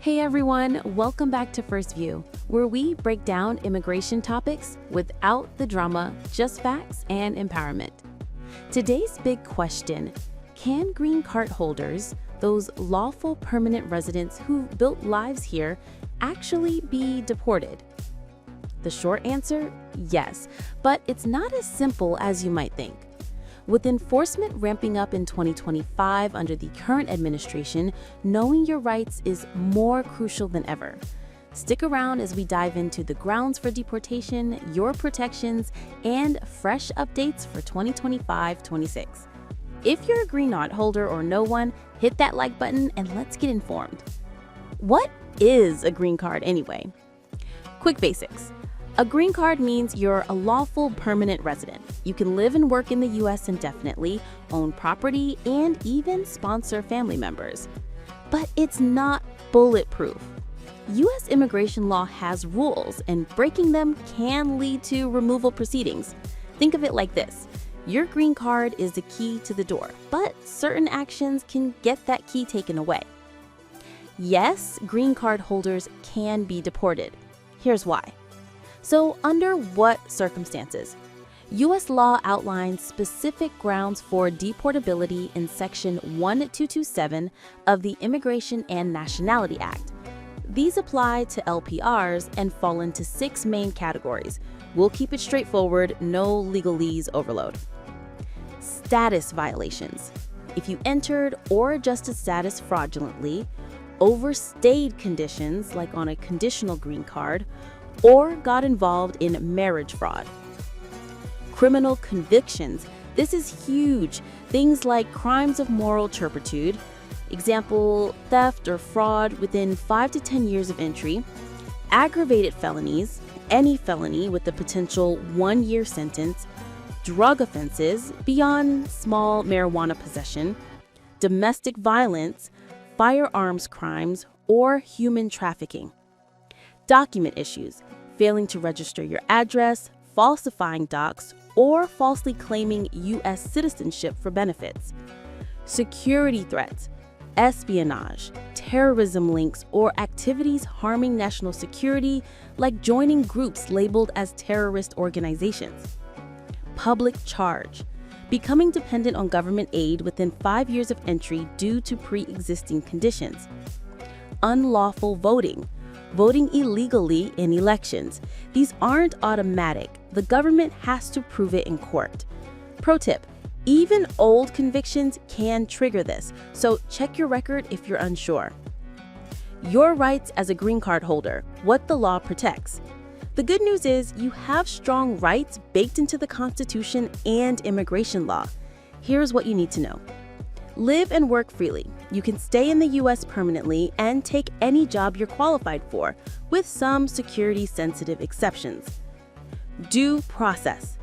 Hey everyone, welcome back to First View, where we break down immigration topics without the drama, just facts and empowerment. Today's big question: can green card holders, those lawful permanent residents who've built lives here, actually be deported? The short answer, yes, but it's not as simple as you might think. With enforcement ramping up in 2025 under the current administration, knowing your rights is more crucial than ever. Stick around as we dive into the grounds for deportation, your protections, and fresh updates for 2025-26. If you're a green card holder or no one, hit that like button and let's get informed. What is a green card anyway? Quick basics. A green card means you're a lawful permanent resident. You can live and work in the U.S. indefinitely, own property, and even sponsor family members. But it's not bulletproof. U.S. immigration law has rules, and breaking them can lead to removal proceedings. Think of it like this. Your green card is the key to the door, but certain actions can get that key taken away. Yes, green card holders can be deported. Here's why. So, under what circumstances? U.S. law outlines specific grounds for deportability in Section 1227 of the Immigration and Nationality Act. These apply to LPRs and fall into 6 main categories. We'll keep it straightforward, no legalese overload. Status violations. If you entered or adjusted status fraudulently, overstayed conditions like on a conditional green card, or got involved in marriage fraud. Criminal convictions. This is huge. Things like crimes of moral turpitude, example, theft or fraud within 5 to 10 years of entry, aggravated felonies, any felony with a potential 1-year sentence, drug offenses beyond small marijuana possession, domestic violence, firearms crimes, or human trafficking. Document issues, failing to register your address, falsifying docs, or falsely claiming U.S. citizenship for benefits. Security threats, espionage, terrorism links, or activities harming national security, like joining groups labeled as terrorist organizations. Public charge, becoming dependent on government aid within 5 years of entry due to pre-existing conditions. Unlawful voting, voting illegally in elections. These aren't automatic. The government has to prove it in court. Pro tip, even old convictions can trigger this, so check your record if you're unsure. Your rights as a green card holder, what the law protects. The good news is you have strong rights baked into the Constitution and immigration law. Here's what you need to know. Live and work freely. You can stay in the U.S. permanently and take any job you're qualified for, with some security-sensitive exceptions. Due process.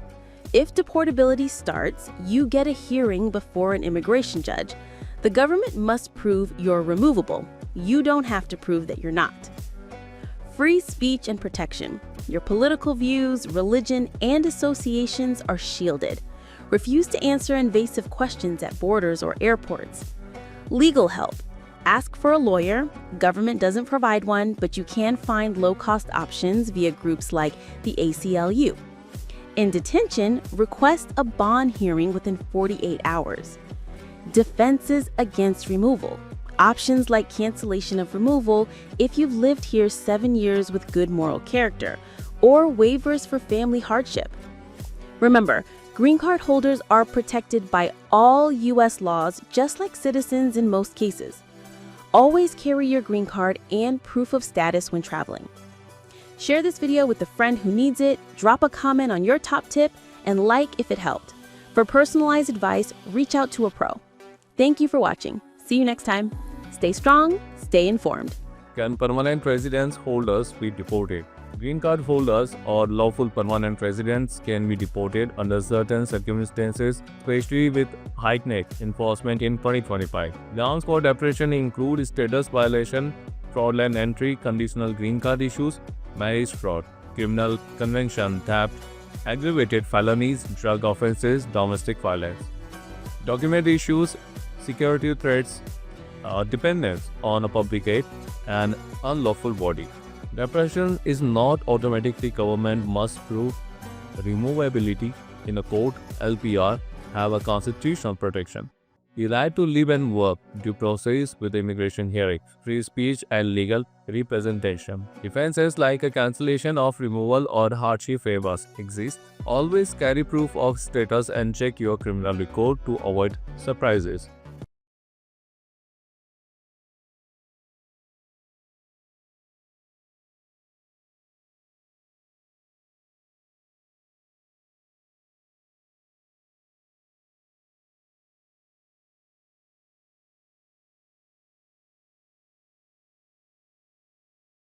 If deportability starts, you get a hearing before an immigration judge. The government must prove you're removable. You don't have to prove that you're not. Free speech and protection. Your political views, religion, and associations are shielded. Refuse to answer invasive questions at borders or airports. Legal help. Ask for a lawyer. Government doesn't provide one, but you can find low-cost options via groups like the ACLU. In detention, request a bond hearing within 48 hours. Defenses against removal. Options like cancellation of removal if you've lived here 7 years with good moral character, or waivers for family hardship. Remember, green card holders are protected by all U.S. laws, just like citizens in most cases. Always carry your green card and proof of status when traveling. Share this video with a friend who needs it, drop a comment on your top tip, and like if it helped. For personalized advice, reach out to a pro. Thank you for watching. See you next time. Stay strong, stay informed. Can permanent residence holders be deported? Green card holders or lawful permanent residents can be deported under certain circumstances, especially with heightened enforcement in 2025. Grounds for deportation include status violation, fraudulent entry, conditional green card issues, marriage fraud, criminal conviction, theft, aggravated felonies, drug offenses, domestic violence. Document issues, security threats, dependence on a public aid and unlawful body. Deportation is not automatically government must prove removability in a court. LPR have a constitutional protection. The right to live and work, due process with immigration hearing, free speech and legal representation. Defenses like a cancellation of removal or hardship waivers exist. Always carry proof of status and check your criminal record to avoid surprises.